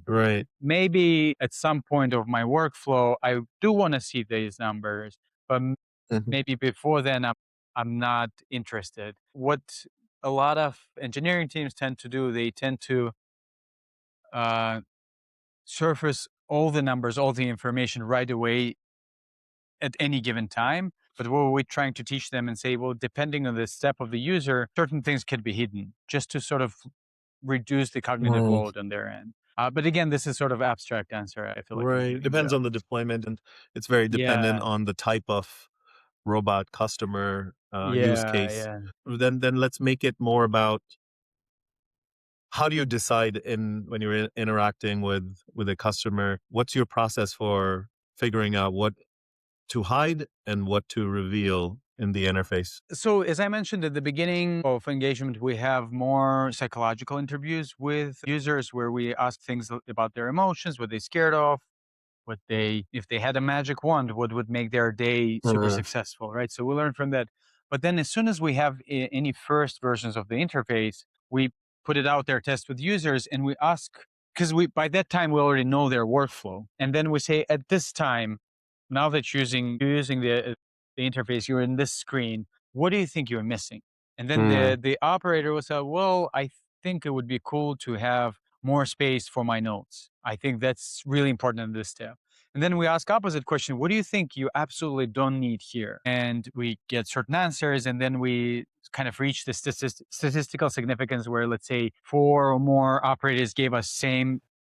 Right. Maybe at some point of my workflow, I do want to see these numbers, but Mhm, maybe before then, I'm not interested. What a lot of engineering teams tend to do, they tend to uh, surface all the numbers, all the information right away at any given time. But what we're trying to teach them and say, well, depending on the step of the user, certain things can be hidden just to sort of reduce the cognitive mm, load on their end. But again, this is sort of abstract answer. I feel like I'm right. giving Depends you. on the deployment, and it's very dependent Yeah, on the type of robot customer use yeah, case. yeah. Then let's make it more about how do you decide in when you're interacting with a customer? What's your process for figuring out what to hide and what to reveal in the interface? So, as I mentioned at the beginning of engagement, we have more psychological interviews with users where we ask things about their emotions, what they're scared of, if they had a magic wand, what would make their day super Uh, successful, right? So we learn from that. But then as soon as we have any first versions of the interface, we put it out there, test with users, and we ask, because we by that time we already know their workflow. And then we say, at this time, now that you're using the interface, you're in this screen, what do you think you're missing? And then mm, the operator will say, well, I think it would be cool to have more space for my notes. I think that's really important in this step. And then we ask opposite question, what do you think you absolutely don't need here? And we get certain answers, and then we kind of reach the statistical significance where, let's say, four or more operators gave us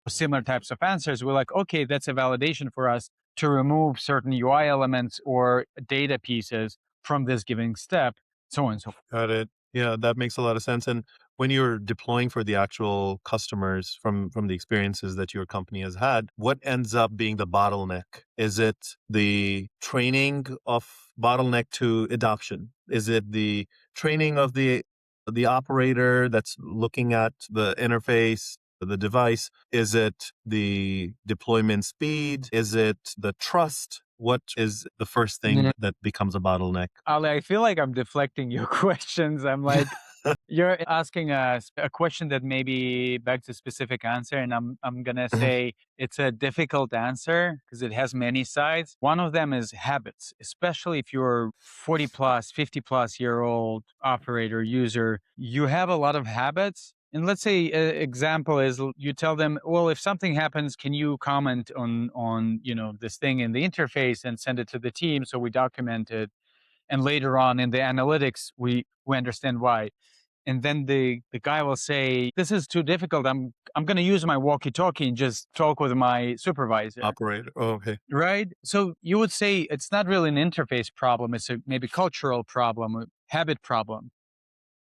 similar types of answers. We're like, okay, that's a validation for us to remove certain UI elements or data pieces from this given step, so on and so forth. got it. Yeah, that makes a lot of sense. And when you're deploying for the actual customers from the experiences that your company has had, what ends up being the bottleneck? Is it the training of bottleneck to adoption? Is it the training of the operator that's looking at the interface, the device? Is it the deployment speed? Is it the trust? What is the first thing that becomes a bottleneck? Ali, I feel like I'm deflecting your questions. I'm like, you're asking a question that maybe begs a specific answer, and I'm gonna say it's a difficult answer because it has many sides. One of them is habits, especially if you're 40 plus, 50 plus year old operator user. You have a lot of habits. And let's say an example is you tell them, well, if something happens, can you comment on this thing in the interface and send it to the team so we document it, and later on in the analytics we understand why. and then the guy will say, "This is too difficult. I'm going to use my walkie-talkie and just talk with my supervisor." Operator. Oh, okay. Right? So you would say it's not really an interface problem, it's a maybe cultural problem, a habit problem.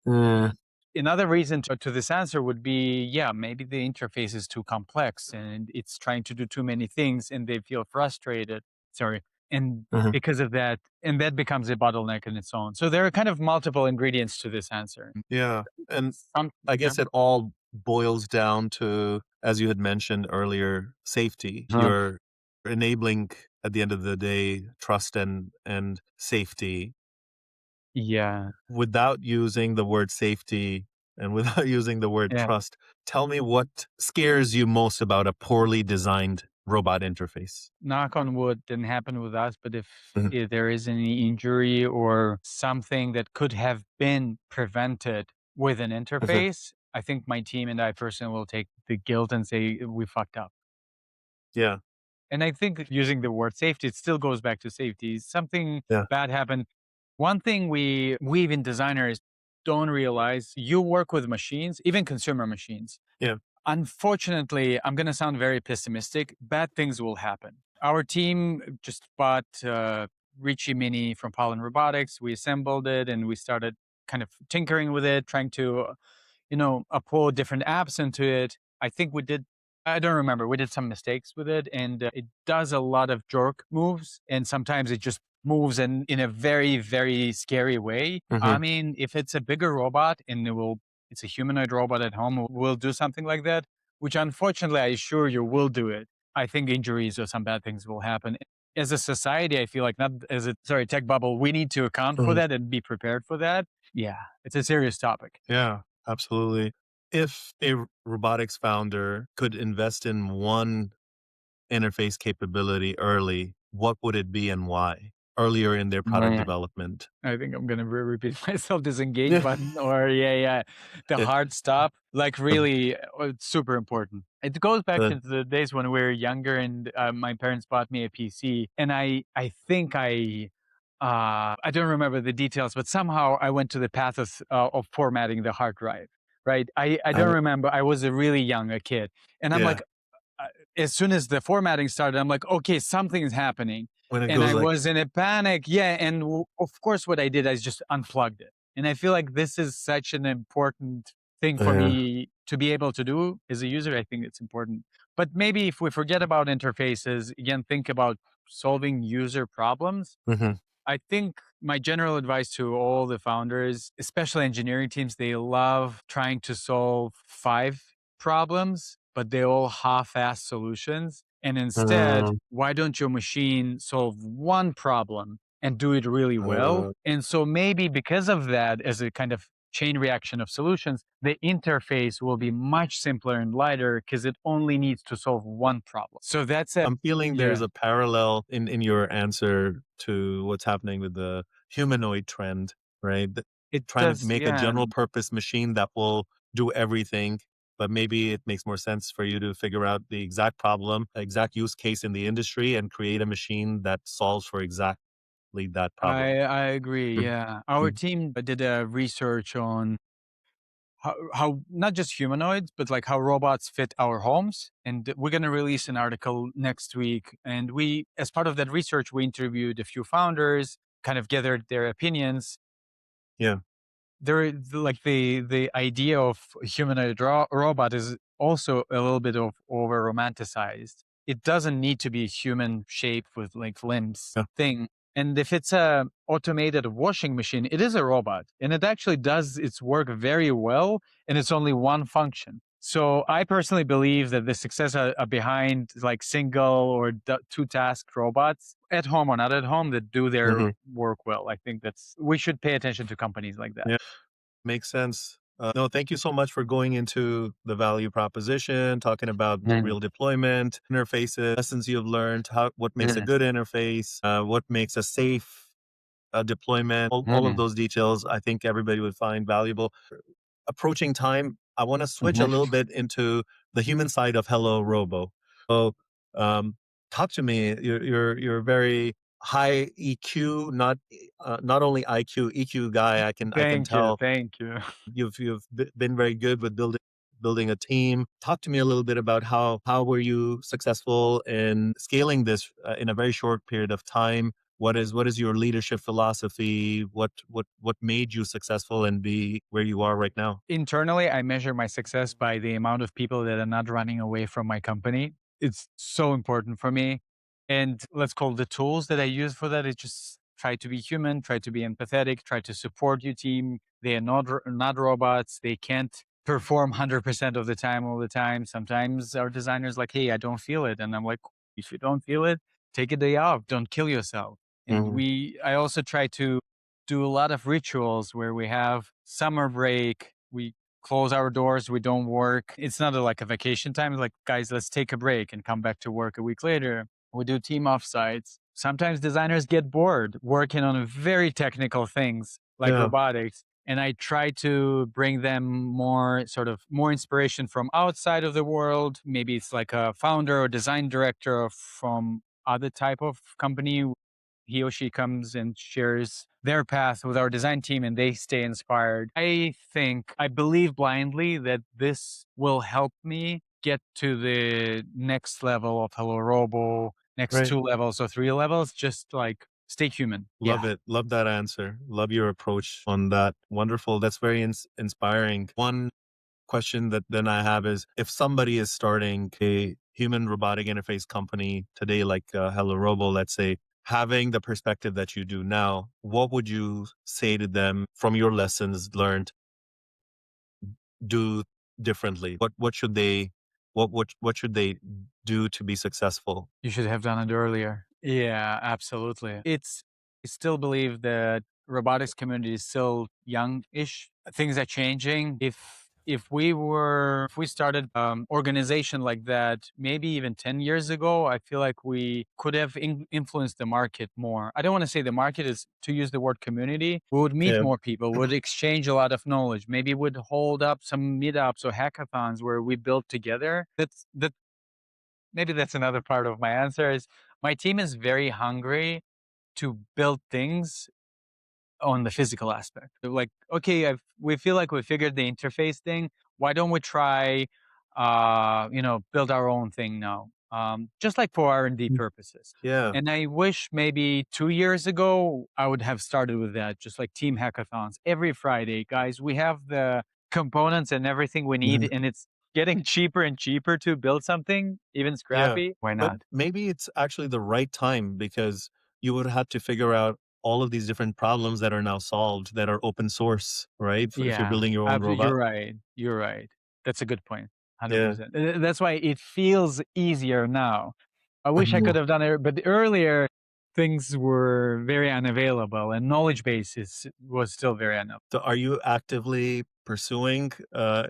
Mm, Another reason to this answer would be, yeah, maybe the interface is too complex and it's trying to do too many things and they feel frustrated. Sorry. And mhm. because of that, and that becomes a bottleneck in its own. So there are kind of multiple ingredients to this answer. Yeah. And I Yeah. guess it all boils down to, as you had mentioned earlier, safety. Uh, You're enabling at the end of the day trust and safety yeah. without using the word safety and without using the word Yeah. trust. Tell me what scares you most about a poorly designed robot interface. Knock on wood, didn't happen with us, but Mhm, if there is any injury or something that could have been prevented with an mhm. interface, I think my team and I personally will take the guilt and say we fucked up. Yeah. And I think using the word safety, it still goes back to safety. Something Yeah. bad happened. One thing we even designers don't realize, you work with machines, even consumer machines. Yeah. Unfortunately, I'm going to sound very pessimistic. Bad things will happen. Our team just bought Ricci Mini from Pollen Robotics. We assembled it and we started kind of tinkering with it, trying to, upload different apps into it. I think we did, I don't remember, we did some mistakes with it and it does a lot of jerk moves. And sometimes it just moves in a very, very scary way. I Mhm. mean, if it's a bigger robot and it's a humanoid robot at home will do something like that, which unfortunately I assure you will do it. I think injuries or some bad things will happen. As a society, I feel like not as a sorry tech bubble, we need to account for Mhm. that and be prepared for that. Yeah, it's a serious topic. Yeah, absolutely. If a robotics founder could invest in one interface capability early, what would it be and why? Earlier in their product development. I think I'm gonna repeat myself. Disengage Yeah. button, or yeah, the Yeah. hard stop. Like The really, it's super important. It goes back the to the days when we were younger, and my parents bought me a PC, and I think I don't remember the details, but somehow I went to the path of formatting the hard drive. Right, I don't I remember. I was a really young a kid, and I'm yeah, like, as soon as the formatting started, I'm like, okay, something is happening. when it And goes I like was in a panic. Yeah. And of course, what I did, I just unplugged it. And I feel like this is such an important thing for yeah. me to be able to do as a user. I think it's important. But maybe if we forget about interfaces, again, think about solving user problems. Mhm. I think my general advice to all the founders, especially engineering teams, they love trying to solve five problems, but they all half-ass solutions. And instead, Mm, why don't your machine solve one problem and do it really well? uh, And so maybe because of that, as a kind of chain reaction of solutions, the interface will be much simpler and lighter because it only needs to solve one problem. So that's a I'm feeling yeah, there's a parallel in your answer to what's happening with the humanoid trend, right? it Trying to does, make a yeah. general purpose machine that will do everything, but maybe it makes more sense for you to figure out the exact problem, exact use case in the industry and create a machine that solves for exactly that problem. I agree. Mhm, Yeah, our mhm. team did a research on how not just humanoids, but like how robots fit our homes. And we're going to release an article next week. And we, as part of that research, we interviewed a few founders, kind of gathered their opinions. Yeah. Like the idea of humanoid robot is also a little bit of over romanticized. It doesn't need to be human shaped with like limbs Yeah. thing. And if it's a automated washing machine, it is a robot and it actually does its work very well. And it's only one function. So I personally believe that the success are behind like single or two task robots at home or not at home that do their Mhm. work well. I think we should pay attention to companies like that. Yeah. Makes sense. No, thank you so much for going into the value proposition, talking about Mhm. real deployment, interfaces, lessons you've learned, what makes a Mhm. good interface, what makes a safe deployment, all of Mhm. those details, I think everybody would find valuable. Approaching time, I want to switch a Mhm. little bit into the human side of Hello Robo. So, um, talk to me. You're very high EQ, not only IQ, EQ guy. I can Thank you. tell Thank you. you've been very good with building a team. Talk to me a little bit about how were you successful in scaling this in a very short period of time? What is your leadership philosophy? What made you successful and be where you are right now? Internally, I measure my success by the amount of people that are not running away from my company. It's so important for me. And let's call the tools that I use for that is just try to be human, try to be empathetic, try to support your team. They are not robots. They can't perform 100% of the time all the time. Sometimes our designers like, hey, I don't feel it. And I'm like, if you don't feel it, take a day off. Don't kill yourself. And Mhm. I also try to do a lot of rituals where we have summer break. We close our doors. We don't work. It's not like a vacation time. It's like, guys, let's take a break and come back to work a week later. We do team offsites. Sometimes designers get bored working on very technical things like Yeah, robotics. And I try to bring them more inspiration from outside of the world. Maybe it's like a founder or design director from other type of company. He or she comes and shares their path with our design team and they stay inspired. I believe blindly that this will help me get to the next level of Hello Robo, next right. 2 levels or 3 levels. Just like stay human. Love Yeah. it. Love that answer. Love your approach on that. Wonderful. That's very inspiring. One question that then I have is, if somebody is starting a human robotic interface company today, like Hello Robo, let's say, having the perspective that you do now, what would you say to them from your lessons learned, do differently? What should they do to be successful? You should have done it earlier. Yeah, absolutely. I still believe that robotics community is still young-ish. Things are changing. If we started organization like that, maybe even 10 years ago, I feel like we could have influenced the market more. I don't want to say the market is to use the word community. We would meet Yeah. more people, would exchange a lot of knowledge, maybe would hold up some meetups or hackathons where we build together. That maybe that's another part of my answer is my team is very hungry to build things on the physical aspect. They're like, okay, we feel like we figured the interface thing. Why don't we try, build our own thing now? Just like for R&D purposes. Yeah. And I wish maybe 2 years ago I would have started with that, just like team hackathons every Friday, guys. We have the components and everything we need, and it's getting cheaper and cheaper to build something, even Yeah, scrappy. Why but not? maybe it's actually the right time because you would have to figure out all of these different problems that are now solved that are open source, right? If you're Yeah, building your own absolutely. robot. You're right. You're right. That's a good point. Yeah. 100%. That's why it feels easier now. I wish I could Mhm. have done it, but earlier things were very unavailable and knowledge base was still very unavailable. So are you actively pursuing a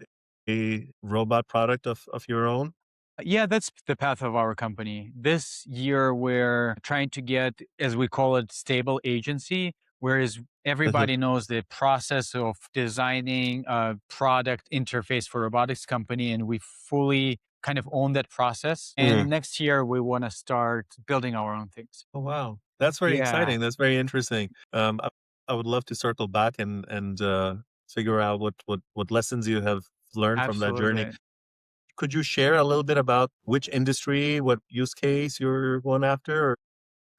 robot product of your own? Yeah, that's the path of our company. This year, we're trying to get, as we call it, stable agency, whereas everybody knows the process of designing a product interface for robotics company, and we fully kind of own that process. Mm. And next year, we want to start building our own things. Oh, wow. That's very Yeah, exciting. That's very interesting. I would love to circle back and figure out what lessons you have learned from that journey. absolutely. Could you share a little bit about which industry, what use case you're going after? Or,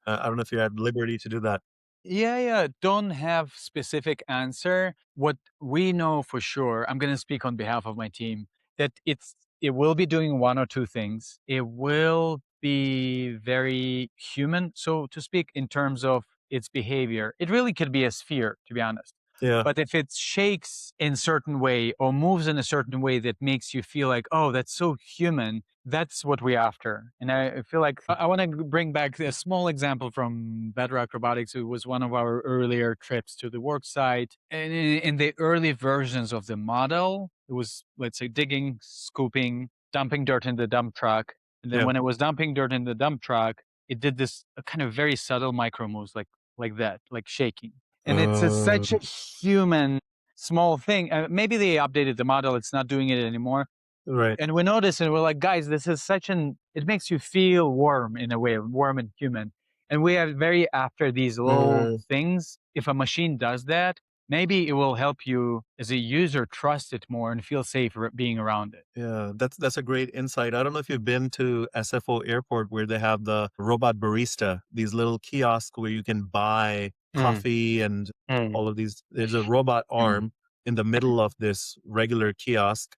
I don't know if you had liberty to do that. Yeah, yeah. Don't have specific answer. What we know for sure, I'm going to speak on behalf of my team, that it will be doing one or two things. It will be very human, so to speak, in terms of its behavior. It really could be a sphere, to be honest. Yeah. But if it shakes in certain way or moves in a certain way that makes you feel like, oh, that's so human, that's what we're after. And I feel like I want to bring back a small example from Bedrock Robotics. It was one of our earlier trips to the work site. And in the early versions of the model, it was, let's say, digging, scooping, dumping dirt in the dump truck. And then Yeah. when it was dumping dirt in the dump truck, it did this kind of very subtle micro moves like that, like shaking. And Uh, such a human small thing. Maybe they updated the model. It's not doing it anymore. right. And we noticed and we're like, guys, this is it makes you feel warm in a way, warm and human. And we are very after these low things. If a machine does that, maybe it will help you as a user trust it more and feel safe being around it. Yeah, that's a great insight. I don't know if you've been to SFO Airport where they have the robot barista, these little kiosks where you can buy Mm, coffee and mm, all of these. There's a robot mm, arm in the middle of this regular kiosk.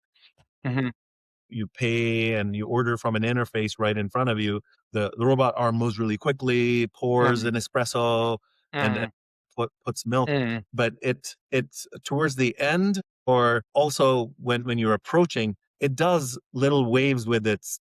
mhm, You pay and you order from an interface right in front of you. The robot arm moves really quickly, pours mm, an espresso, and mm, puts milk. mm, But it's towards the end, or also when you're approaching, it does little waves with its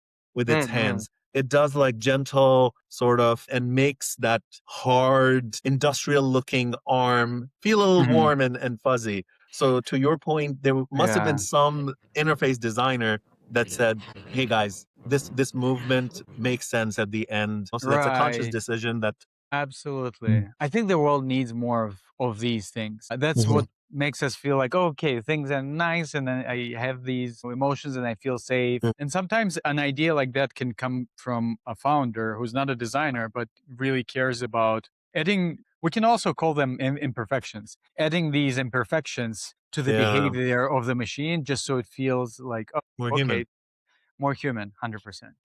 mm, hands. It does like gentle sort of and makes that hard industrial looking arm feel a little mhm. warm and fuzzy. So to your point, there must have been Yeah. some interface designer that said, "Hey guys, this movement makes sense at the end." So that's a conscious Right. decision that. Absolutely. I think the world needs more of these things. That's what Mhm. makes us feel like, okay, things are nice. And then I have these emotions and I feel safe. Mm. And sometimes an idea like that can come from a founder who's not a designer, but really cares about adding, we can also call them imperfections, adding these imperfections to the Yeah, behavior of the machine just so it feels like, more oh, okay, human. more human, 100%.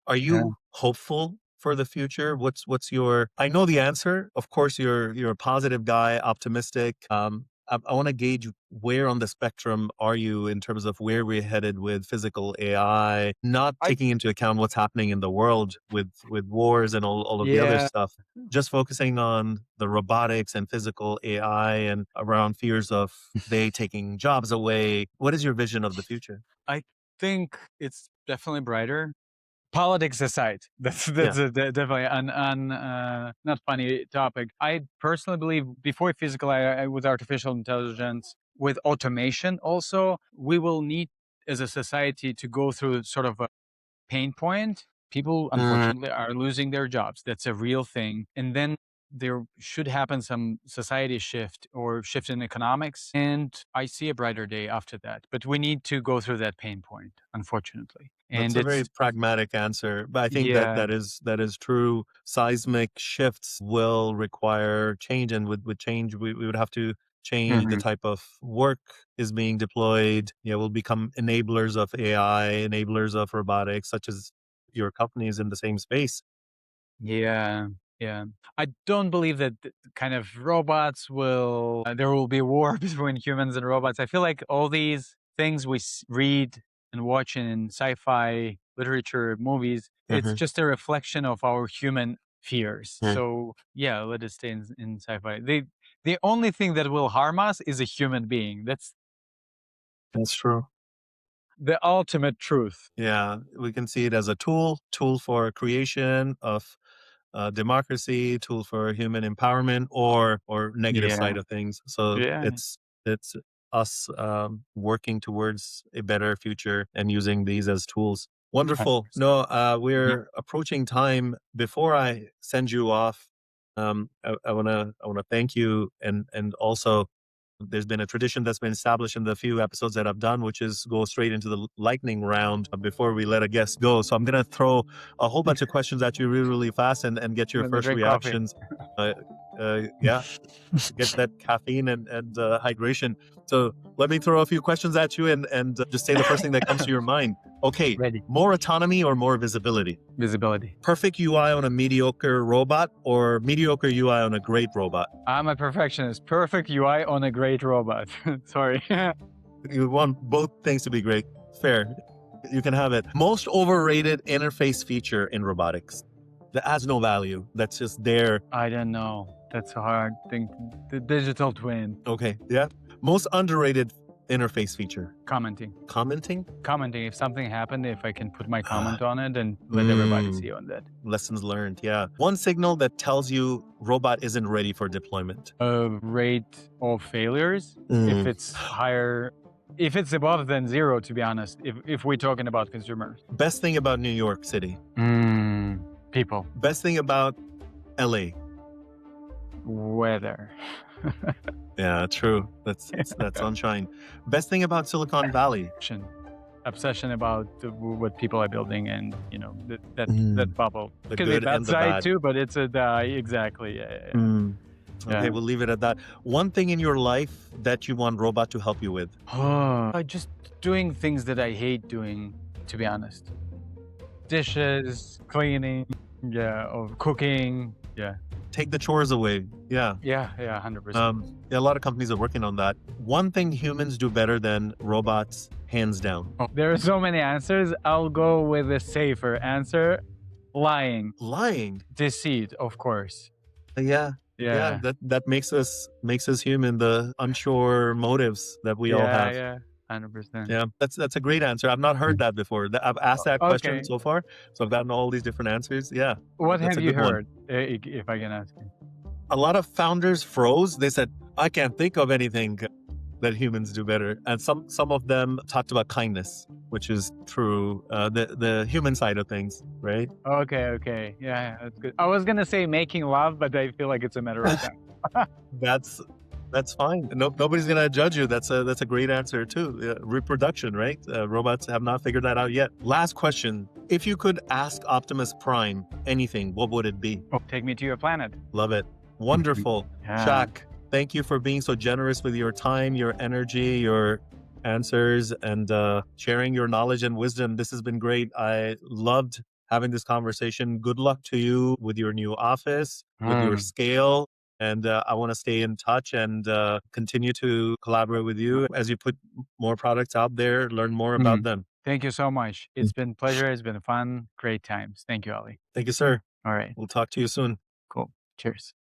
Are Yeah. you hopeful for the future? What's your I know the answer. Of course, you're a positive guy, optimistic. I want to gauge where on the spectrum are you in terms of where we're headed with physical AI, not I, taking into account what's happening in the world with wars and all of the other yeah. stuff. Just focusing on the robotics and physical AI and around fears of they taking jobs away. What is your vision of the future? I think it's definitely brighter. Politics aside, Yeah. that's definitely an not funny topic. I personally believe before physical AI, with artificial intelligence, with automation, also we will need as a society to go through sort of a pain point. People, unfortunately, are losing their jobs. That's a real thing. And then there should happen some society shift or shift in economics. And I see a brighter day after that. But we need to go through that pain point, unfortunately. That's And a very it's, pragmatic answer, but I think that yeah. that is true. Seismic shifts will require change, and with change, we would have to change the Mhm. type of work is being deployed. Yeah, we'll become enablers of AI, enablers of robotics, such as your company is in the same space. Yeah, yeah. I don't believe that kind of robots will, there will be war between humans and robots. I feel like all these things we read and watch in sci-fi literature, movies, it's Mhm. just a reflection of our human fears. Mm. So yeah, let us stay in sci-fi. The only thing that will harm us is a human being. That's That's true. the ultimate truth. Yeah, we can see it as a tool for creation of democracy, tool for human empowerment, or negative Yeah, side of things. So yeah, it's us working towards a better future and using these as tools. Wonderful. 100%. No, Mhm. we're approaching time. Before I send you off, I wanna thank you and also there's been a tradition that's been established in the few episodes that I've done, which is go straight into the lightning round before we let a guest go. So I'm going to throw a whole bunch of questions at you really, really fast and get your Let me first drink coffee. reactions. Uh, yeah, get that caffeine and hydration. So let me throw a few questions at you and just say the first thing that comes to your mind. Okay, Ready. more autonomy or more visibility? Visibility. Perfect UI on a mediocre robot or mediocre UI on a great robot? I'm a perfectionist. Perfect UI on a great robot. Sorry. You want both things to be great. Fair. You can have it. Most overrated interface feature in robotics that has no value. That's just there. I don't know. That's a hard thing. The digital twin. Okay. Yeah. Most underrated interface feature. Commenting. Commenting. Commenting. If something happened, if I can put my comment on it and let everybody Mm, see on that. lessons learned. Yeah. One signal that tells you robot isn't ready for deployment. Rate of failures. If Mm. it's higher, if it's above than zero, to be honest, if we're talking about consumers. Best thing about New York City. People. Best thing about LA. Weather. Yeah, true. That's sunshine. Best thing about Silicon Valley. Action. obsession about what people are building, and that bubble The could be good bad and the side bad. too, but it's exactly, yeah, Mm. Okay, yeah. we'll leave it at that. One thing in your life that you want robot to help you with. Just doing things that I hate doing, to be honest. Dishes, cleaning, yeah, or cooking, yeah, Take the chores away. Yeah. yeah, 100%. Yeah, a lot of companies are working on that. One thing humans do better than robots, hands down. Oh, there are so many answers. I'll go with a safer answer: lying, Lying. deceit, of course. Yeah. Yeah, Yeah, that makes us human, the unsure motives that we all yeah, have. yeah, 100%. Yeah, that's a great answer. I've not heard that before. I've asked that question Okay, so far, so I've gotten all these different answers. Yeah, what that's have a you good one. heard, if I can ask you? A lot of founders froze. They said, "I can't think of anything that humans do better." And some of them talked about kindness, which is through the human side of things, right? Okay, yeah, that's good. I was gonna say making love, but I feel like it's a matter of time. That's that's fine. Nobody's gonna judge you. That's a great answer too. Reproduction, right? Robots have not figured that out yet. Last question: if you could ask Optimus Prime anything, what would it be? Oh, take me to your planet. Love it. Wonderful. Yeah. Shak, thank you for being so generous with your time, your energy, your answers, and sharing your knowledge and wisdom. This has been great. I loved having this conversation. Good luck to you with your new office, with your Mm. scale. And I want to stay in touch and continue to collaborate with you as you put more products out there, learn more about Mm. them. Thank you so much. It's been a pleasure. It's been fun. Great times. Thank you, Ali. Thank you, sir. All right. We'll talk to you soon. Cool. Cheers.